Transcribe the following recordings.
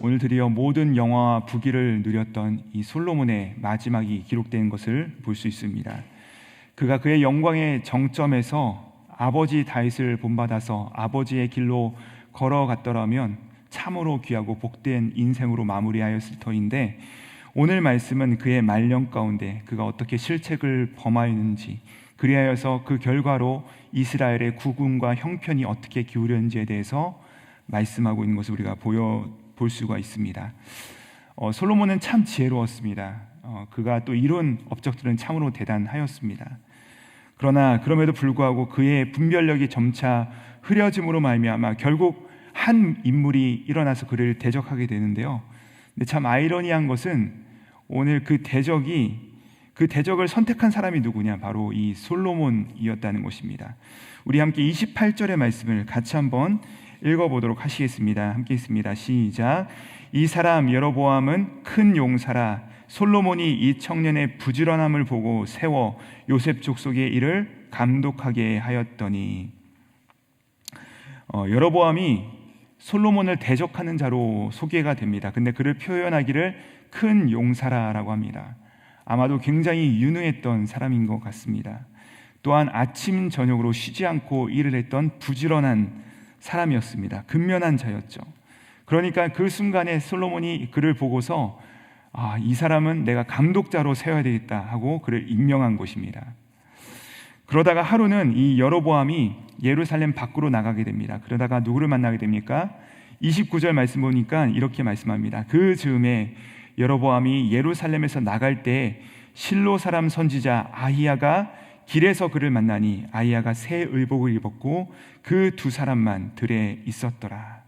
오늘 드디어 모든 영화와 부귀를 누렸던 이 솔로몬의 마지막이 기록된 것을 볼 수 있습니다. 그가 그의 영광의 정점에서 아버지 다윗을 본받아서 아버지의 길로 걸어갔더라면 참으로 귀하고 복된 인생으로 마무리하였을 터인데, 오늘 말씀은 그의 말년 가운데 그가 어떻게 실책을 범하였는지, 그리하여서 그 결과로 이스라엘의 구금과 형편이 어떻게 기울였는지에 대해서 말씀하고 있는 것을 우리가 볼 수가 있습니다. 솔로몬은 참 지혜로웠습니다. 그가 또 이룬 업적들은 참으로 대단하였습니다. 그러나 그럼에도 불구하고 그의 분별력이 점차 흐려짐으로 말미암아 결국 한 인물이 일어나서 그를 대적하게 되는데요. 근데 참 아이러니한 것은 오늘 그 대적을 선택한 사람이 누구냐? 바로 이 솔로몬이었다는 것입니다. 우리 함께 28절의 말씀을 같이 한번 읽어보도록 하시겠습니다. 함께 있습니다. 시작. 이 사람 여로보암은 큰 용사라. 솔로몬이 이 청년의 부지런함을 보고 세워 요셉 족속의 일을 감독하게 하였더니, 여로보암이 솔로몬을 대적하는 자로 소개가 됩니다. 근데 그를 표현하기를 큰 용사라라고 합니다. 아마도 굉장히 유능했던 사람인 것 같습니다. 또한 아침 저녁으로 쉬지 않고 일을 했던 부지런한 사람이었습니다. 근면한 자였죠. 그러니까 그 순간에 솔로몬이 그를 보고서 이 사람은 내가 감독자로 세워야 되겠다 하고 그를 임명한 것입니다. 그러다가 하루는 이 여로보암이 예루살렘 밖으로 나가게 됩니다. 그러다가 누구를 만나게 됩니까? 29절 말씀 보니까 이렇게 말씀합니다. 그 즈음에 여로보암이 예루살렘에서 나갈 때 실로 사람 선지자 아히야가 길에서 그를 만나니 아히야가 새 의복을 입었고 그 두 사람만 들에 있었더라.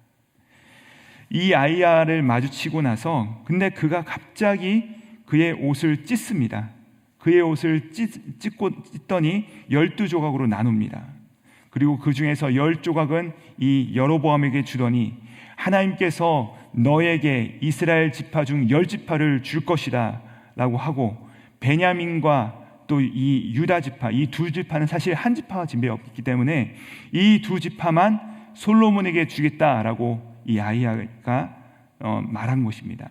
이 아히야를 마주치고 나서 근데 그가 갑자기 그의 옷을 찢습니다. 그의 옷을 찢더니 12조각으로 나눕니다. 그리고 그 중에서 10조각은 이 여로보암에게 주더니 하나님께서 너에게 이스라엘 지파 중 10지파를 줄 것이다 라고 하고, 베냐민과 또 이 유다 지파, 이 두 지파는 사실 한 지파와 진배없기 때문에 이 두 지파만 솔로몬에게 주겠다라고 이 아히야가 말한 것입니다.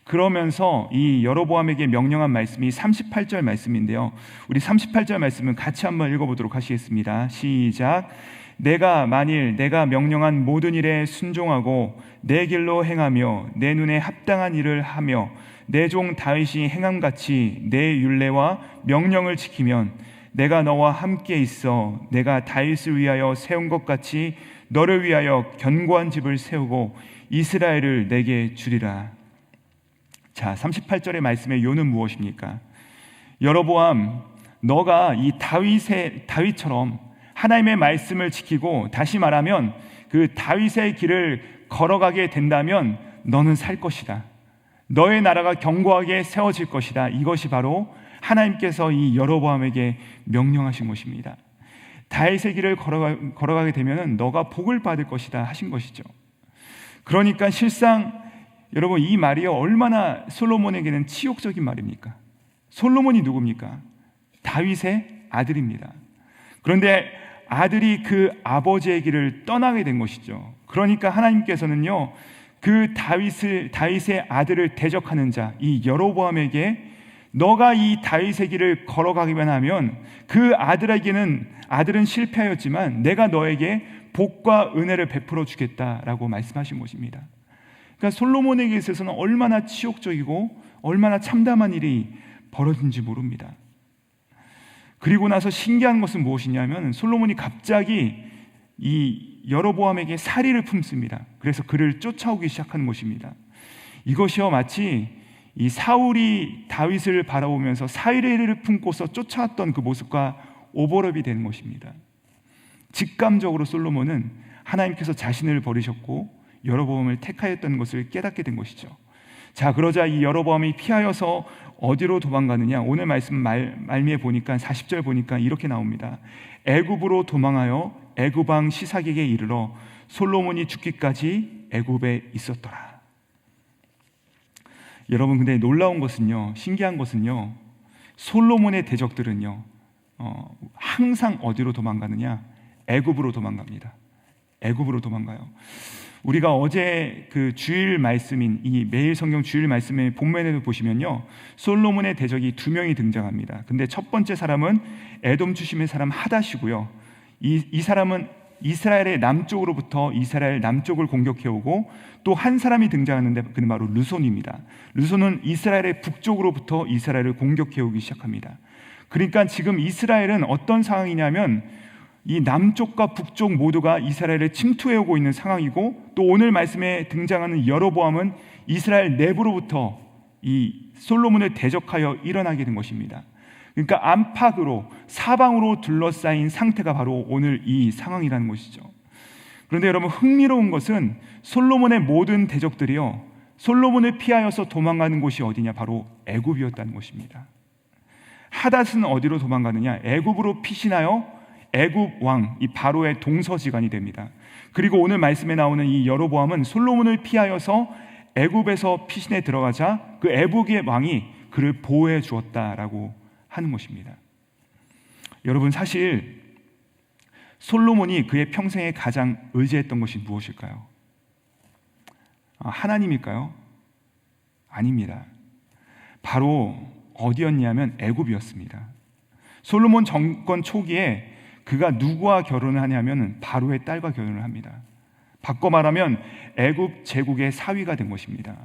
그러면서 이 여로보암에게 명령한 말씀이 38절 말씀인데요. 우리 38절 말씀은 같이 한번 읽어보도록 하시겠습니다. 시작. 내가 만일 내가 명령한 모든 일에 순종하고 내 길로 행하며 내 눈에 합당한 일을 하며 내 종 다윗이 행함같이 내 율례와 명령을 지키면 내가 너와 함께 있어 내가 다윗을 위하여 세운 것 같이 너를 위하여 견고한 집을 세우고 이스라엘을 내게 주리라. 자, 38절의 말씀의 요는 무엇입니까? 여로보암, 너가 이 다윗처럼 하나님의 말씀을 지키고, 다시 말하면 그 다윗의 길을 걸어가게 된다면 너는 살 것이다. 너의 나라가 견고하게 세워질 것이다. 이것이 바로 하나님께서 이 여로보암에게 명령하신 것입니다. 다윗의 길을 걸어가게 되면 너가 복을 받을 것이다 하신 것이죠. 그러니까 실상 여러분, 이 말이 얼마나 솔로몬에게는 치욕적인 말입니까? 솔로몬이 누굽니까? 다윗의 아들입니다. 그런데 아들이 그 아버지의 길을 떠나게 된 것이죠. 그러니까 하나님께서는요, 그 다윗의 아들을 대적하는 자, 이 여로보암에게 너가 이 다윗의 길을 걸어가기만 하면 그 아들은 실패하였지만 내가 너에게 복과 은혜를 베풀어 주겠다라고 말씀하신 것입니다. 그러니까 솔로몬에게 있어서는 얼마나 치욕적이고 얼마나 참담한 일이 벌어진지 모릅니다. 그리고 나서 신기한 것은 무엇이냐면 솔로몬이 갑자기 이 여로보암에게 사리를 품습니다. 그래서 그를 쫓아오기 시작하는 것입니다. 이것이요 마치 이 사울이 다윗을 바라보면서 사리를 품고서 쫓아왔던 그 모습과 오버랩이 되는 것입니다. 직감적으로 솔로몬은 하나님께서 자신을 버리셨고 여로보암을 택하였던 것을 깨닫게 된 것이죠. 자, 그러자 이 여로보암이 피하여서 어디로 도망가느냐? 오늘 말씀 말미에 보니까 40절 보니까 이렇게 나옵니다. 애굽으로 도망하여 애굽 왕 시삭에게 이르러 솔로몬이 죽기까지 애굽에 있었더라. 여러분, 근데 놀라운 것은요, 신기한 것은요, 솔로몬의 대적들은요, 항상 어디로 도망가느냐? 애굽으로 도망갑니다. 애굽으로 도망가요. 우리가 어제 그 주일 말씀인 이 매일 성경 주일 말씀의 본문에도 보시면요, 솔로몬의 대적이 2명이 등장합니다. 근데 첫 번째 사람은 에돔 출신의 사람 하닷이고요. 이 사람은 이스라엘의 남쪽으로부터 이스라엘 남쪽을 공격해오고, 또 한 사람이 등장하는데 그는 바로 르손입니다. 르손은 이스라엘의 북쪽으로부터 이스라엘을 공격해오기 시작합니다. 그러니까 지금 이스라엘은 어떤 상황이냐면 이 남쪽과 북쪽 모두가 이스라엘을 침투해오고 있는 상황이고, 또 오늘 말씀에 등장하는 여로보암은 이스라엘 내부로부터 이 솔로몬을 대적하여 일어나게 된 것입니다. 그러니까 안팎으로 사방으로 둘러싸인 상태가 바로 오늘 이 상황이라는 것이죠. 그런데 여러분, 흥미로운 것은 솔로몬의 모든 대적들이요, 솔로몬을 피하여서 도망가는 곳이 어디냐? 바로 애굽이었다는 것입니다. 하닷은 어디로 도망가느냐? 애굽으로 피신하여 애굽 왕 이 바로의 동서지간이 됩니다. 그리고 오늘 말씀에 나오는 이 여로보암은 솔로몬을 피하여서 애굽에서 피신에 들어가자 그 애굽의 왕이 그를 보호해 주었다라고 하는 것입니다. 여러분, 사실 솔로몬이 그의 평생에 가장 의지했던 것이 무엇일까요? 하나님일까요? 아닙니다. 바로 어디였냐면 애굽이었습니다. 솔로몬 정권 초기에 그가 누구와 결혼을 하냐면 바로의 딸과 결혼을 합니다. 바꿔 말하면 애굽 제국의 사위가 된 것입니다.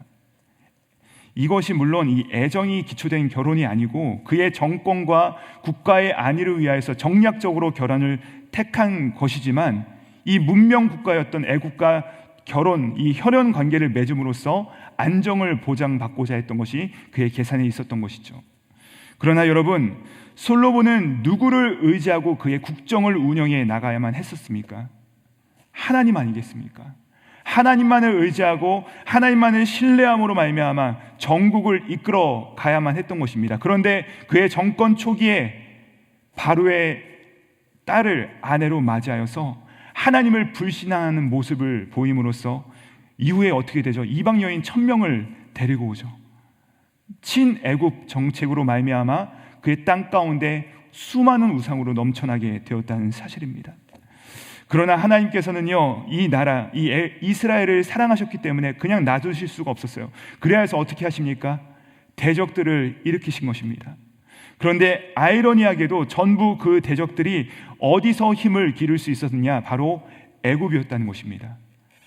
이것이 물론 이 애정이 기초된 결혼이 아니고 그의 정권과 국가의 안위를 위하여서 정략적으로 결혼을 택한 것이지만, 이 문명 국가였던 애굽과 이 혈연 관계를 맺음으로써 안정을 보장받고자 했던 것이 그의 계산에 있었던 것이죠. 그러나 여러분, 솔로몬은 누구를 의지하고 그의 국정을 운영해 나가야만 했었습니까? 하나님 아니겠습니까? 하나님만을 의지하고 하나님만을 신뢰함으로 말미암아 정국을 이끌어 가야만 했던 것입니다. 그런데 그의 정권 초기에 바로의 딸을 아내로 맞이하여서 하나님을 불신하는 모습을 보임으로써 이후에 어떻게 되죠? 이방 여인 1000명을 데리고 오죠. 친애굽 정책으로 말미암아 그의 땅 가운데 수많은 우상으로 넘쳐나게 되었다는 사실입니다. 그러나 하나님께서는요, 이 나라, 이 이스라엘을 사랑하셨기 때문에 그냥 놔두실 수가 없었어요. 그래야 해서 어떻게 하십니까? 대적들을 일으키신 것입니다. 그런데 아이러니하게도 전부 그 대적들이 어디서 힘을 기를 수 있었느냐? 바로 애굽이었다는 것입니다.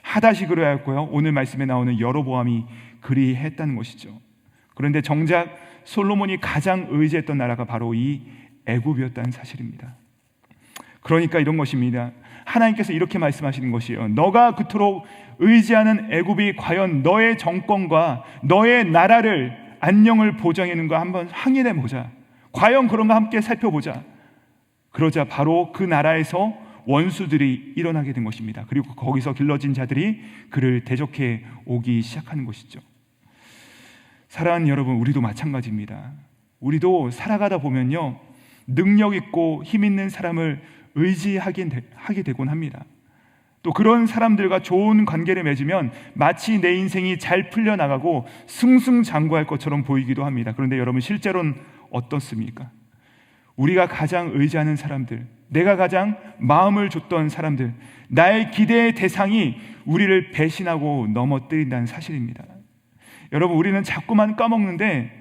하닷이 그러하였고요, 오늘 말씀에 나오는 여로보암이 그리했다는 것이죠. 그런데 정작 솔로몬이 가장 의지했던 나라가 바로 이 애굽이었다는 사실입니다. 그러니까 이런 것입니다. 하나님께서 이렇게 말씀하시는 것이에요. 너가 그토록 의지하는 애굽이 과연 너의 정권과 너의 나라를 안녕을 보장하는가 한번 확인해 보자. 과연 그런가 함께 살펴보자. 그러자 바로 그 나라에서 원수들이 일어나게 된 것입니다. 그리고 거기서 길러진 자들이 그를 대적해 오기 시작하는 것이죠. 사랑하는 여러분, 우리도 마찬가지입니다. 우리도 살아가다 보면요, 능력 있고 힘 있는 사람을 의지하게 되곤 합니다. 또 그런 사람들과 좋은 관계를 맺으면 마치 내 인생이 잘 풀려나가고 승승장구할 것처럼 보이기도 합니다. 그런데 여러분, 실제로는 어떻습니까? 우리가 가장 의지하는 사람들, 내가 가장 마음을 줬던 사람들, 나의 기대의 대상이 우리를 배신하고 넘어뜨린다는 사실입니다. 여러분, 우리는 자꾸만 까먹는데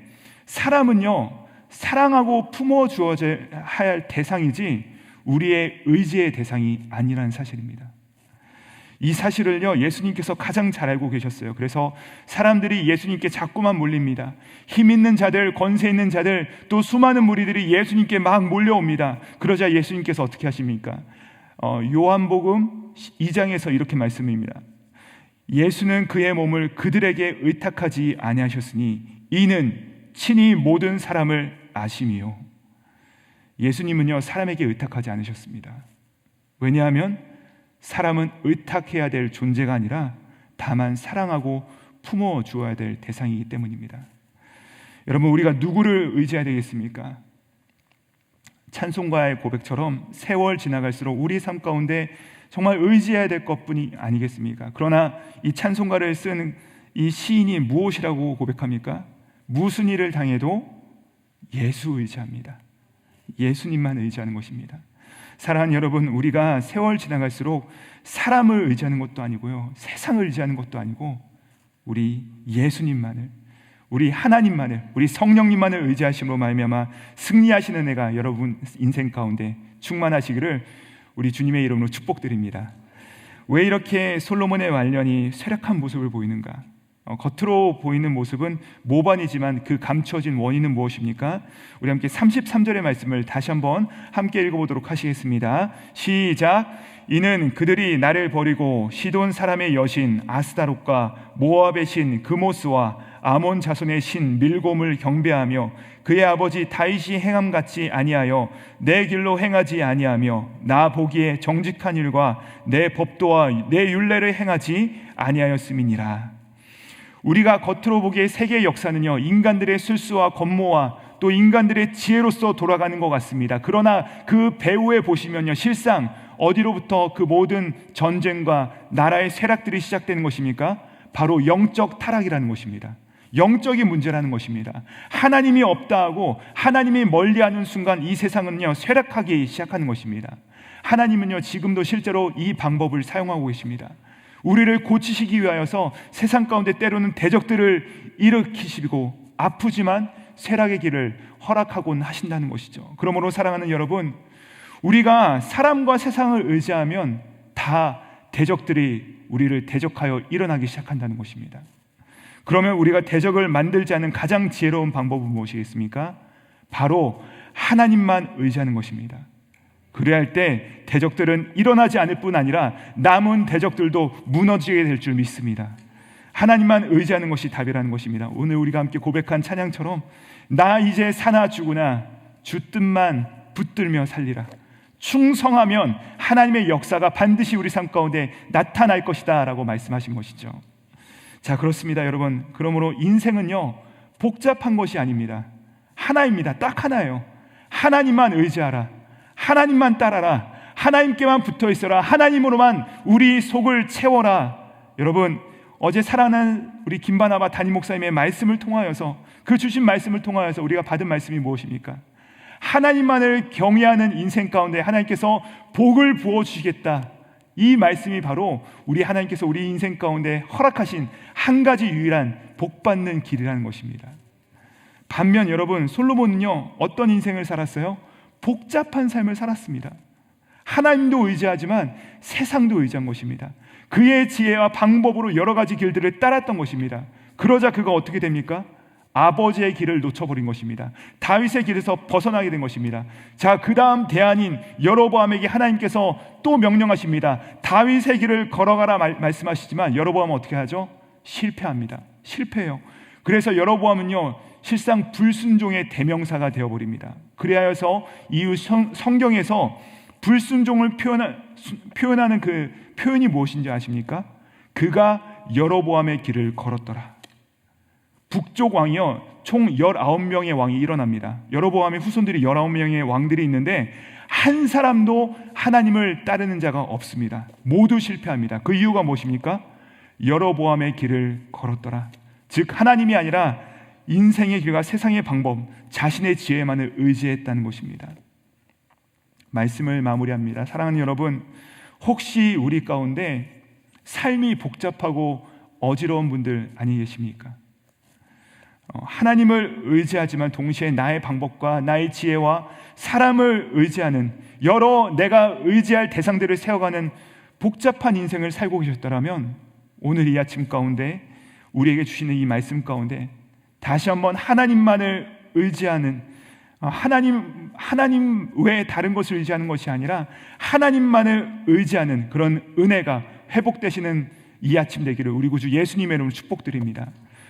사람은요, 사랑하고 품어주어야 할 대상이지 우리의 의지의 대상이 아니라는 사실입니다. 이 사실을요, 예수님께서 가장 잘 알고 계셨어요. 그래서 사람들이 예수님께 자꾸만 몰립니다. 힘 있는 자들, 권세 있는 자들, 또 수많은 무리들이 예수님께 막 몰려옵니다. 그러자 예수님께서 어떻게 하십니까? 요한복음 2장에서 이렇게 말씀합니다. 예수는 그의 몸을 그들에게 의탁하지 아니하셨으니 이는 친히 모든 사람을 아심이요. 예수님은요, 사람에게 의탁하지 않으셨습니다. 왜냐하면 사람은 의탁해야 될 존재가 아니라 다만 사랑하고 품어 주어야 될 대상이기 때문입니다. 여러분, 우리가 누구를 의지해야 되겠습니까? 찬송가의 고백처럼 세월 지나갈수록 우리 삶 가운데 정말 의지해야 될 것뿐이 아니겠습니까? 그러나 이 찬송가를 쓴 이 시인이 무엇이라고 고백합니까? 무슨 일을 당해도 예수 의지합니다. 예수님만 의지하는 것입니다. 사랑하는 여러분, 우리가 세월 지나갈수록 사람을 의지하는 것도 아니고요, 세상을 의지하는 것도 아니고 우리 예수님만을, 우리 하나님만을, 우리 성령님만을 의지하심으로 말미암아 승리하시는 은혜가 여러분 인생 가운데 충만하시기를 우리 주님의 이름으로 축복드립니다. 왜 이렇게 솔로몬의 말년이 쇠락한 모습을 보이는가? 겉으로 보이는 모습은 모반이지만 그 감춰진 원인은 무엇입니까? 우리 함께 33절의 말씀을 다시 한번 함께 읽어보도록 하시겠습니다. 시작. 이는 그들이 나를 버리고 시돈 사람의 여신 아스다롯과 모압의 신 그모스와 아몬 자손의 신 밀곰을 경배하며 그의 아버지 다윗이 행함같이 아니하여 내 길로 행하지 아니하며 나 보기에 정직한 일과 내 법도와 내 율례를 행하지 아니하였음이니라. 우리가 겉으로 보기에 세계의 역사는요, 인간들의 술수와 권모와 또 인간들의 지혜로서 돌아가는 것 같습니다. 그러나 그 배후에 보시면요, 실상 어디로부터 그 모든 전쟁과 나라의 쇠락들이 시작되는 것입니까? 바로 영적 타락이라는 것입니다. 영적인 문제라는 것입니다. 하나님이 없다 하고 하나님이 멀리하는 순간 이 세상은요, 쇠락하기 시작하는 것입니다. 하나님은요, 지금도 실제로 이 방법을 사용하고 계십니다. 우리를 고치시기 위하여서 세상 가운데 때로는 대적들을 일으키시고 아프지만 쇠락의 길을 허락하곤 하신다는 것이죠. 그러므로 사랑하는 여러분, 우리가 사람과 세상을 의지하면 다 대적들이 우리를 대적하여 일어나기 시작한다는 것입니다. 그러면 우리가 대적을 만들지 않은 가장 지혜로운 방법은 무엇이겠습니까? 바로 하나님만 의지하는 것입니다. 그래야 할 때 대적들은 일어나지 않을 뿐 아니라 남은 대적들도 무너지게 될 줄 믿습니다. 하나님만 의지하는 것이 답이라는 것입니다. 오늘 우리가 함께 고백한 찬양처럼 나 이제 사나 죽으나 주 뜻만 붙들며 살리라. 충성하면 하나님의 역사가 반드시 우리 삶 가운데 나타날 것이다 라고 말씀하신 것이죠. 자, 그렇습니다 여러분. 그러므로 인생은요, 복잡한 것이 아닙니다. 하나입니다. 딱 하나예요. 하나님만 의지하라. 하나님만 따라라. 하나님께만 붙어 있어라. 하나님으로만 우리 속을 채워라. 여러분, 어제 사랑하는 우리 김바나바 담임 목사님의 말씀을 통하여서, 그 주신 말씀을 통하여서 우리가 받은 말씀이 무엇입니까? 하나님만을 경외하는 인생 가운데 하나님께서 복을 부어주시겠다. 이 말씀이 바로 우리 하나님께서 우리 인생 가운데 허락하신 한 가지 유일한 복받는 길이라는 것입니다. 반면 여러분, 솔로몬은요, 어떤 인생을 살았어요? 복잡한 삶을 살았습니다. 하나님도 의지하지만 세상도 의지한 것입니다. 그의 지혜와 방법으로 여러 가지 길들을 따랐던 것입니다. 그러자 그가 어떻게 됩니까? 아버지의 길을 놓쳐버린 것입니다. 다윗의 길에서 벗어나게 된 것입니다. 자, 그 다음 대안인 여로보암에게 하나님께서 또 명령하십니다. 다윗의 길을 걸어가라 말씀하시지만 여로보암은 어떻게 하죠? 실패합니다. 실패해요. 그래서 여로보암은요, 실상 불순종의 대명사가 되어버립니다. 그래서 이후 성경에서 불순종을 표현하는 그 표현이 무엇인지 아십니까? 그가 여로보암의 길을 걸었더라. 북쪽 왕이요, 총 19명의 왕이 일어납니다. 여로보암의 후손들이 19명의 왕들이 있는데 한 사람도 하나님을 따르는 자가 없습니다. 모두 실패합니다. 그 이유가 무엇입니까? 여로보암의 길을 걸었더라. 즉 하나님이 아니라 인생의 길과 세상의 방법, 자신의 지혜만을 의지했다는 것입니다. 말씀을 마무리합니다. 사랑하는 여러분, 혹시 우리 가운데 삶이 복잡하고 어지러운 분들 아니 계십니까? 하나님을 의지하지만 동시에 나의 방법과 나의 지혜와 사람을 의지하는, 여러 내가 의지할 대상들을 세워가는 복잡한 인생을 살고 계셨더라면 오늘 이 아침 가운데 우리에게 주시는 이 말씀 가운데 다시 한번 하나님만을 의지하는, 하나님 외에 다른 것을 의지하는 것이 아니라 하나님만을 의지하는 그런 은혜가 회복되시는 이 아침 되기를 우리 구주 예수님의 이름으로 축복드립니다.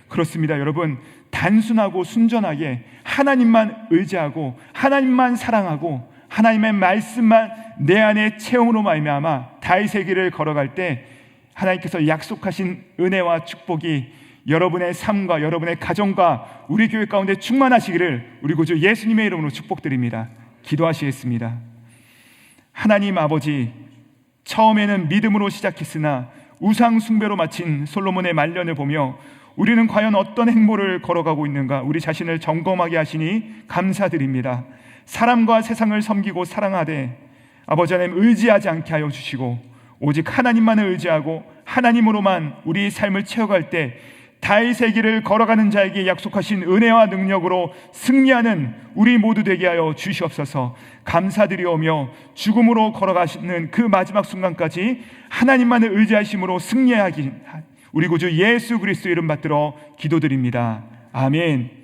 그렇습니다 여러분, 단순하고 순전하게 하나님만 의지하고 하나님만 사랑하고 하나님의 말씀만 내 안에 체험으로 말미암아 다윗의 길을 걸어갈 때 하나님께서 약속하신 은혜와 축복이 여러분의 삶과 여러분의 가정과 우리 교회 가운데 충만하시기를 우리 구주 예수님의 이름으로 축복드립니다. 기도하시겠습니다. 하나님 아버지, 처음에는 믿음으로 시작했으나 우상 숭배로 마친 솔로몬의 말년을 보며 우리는 과연 어떤 행보를 걸어가고 있는가 우리 자신을 점검하게 하시니 감사드립니다. 사람과 세상을 섬기고 사랑하되 아버지 하나님 의지하지 않게 하여 주시고 오직 하나님만을 의지하고 하나님으로만 우리 삶을 채워갈 때 다윗의 길을 걸어가는 자에게 약속하신 은혜와 능력으로 승리하는 우리 모두 되게 하여 주시옵소서. 감사드리오며 죽음으로 걸어가시는 그 마지막 순간까지 하나님만을 의지하심으로 승리하기 우리 구주 예수 그리스도 이름 받들어 기도드립니다. 아멘.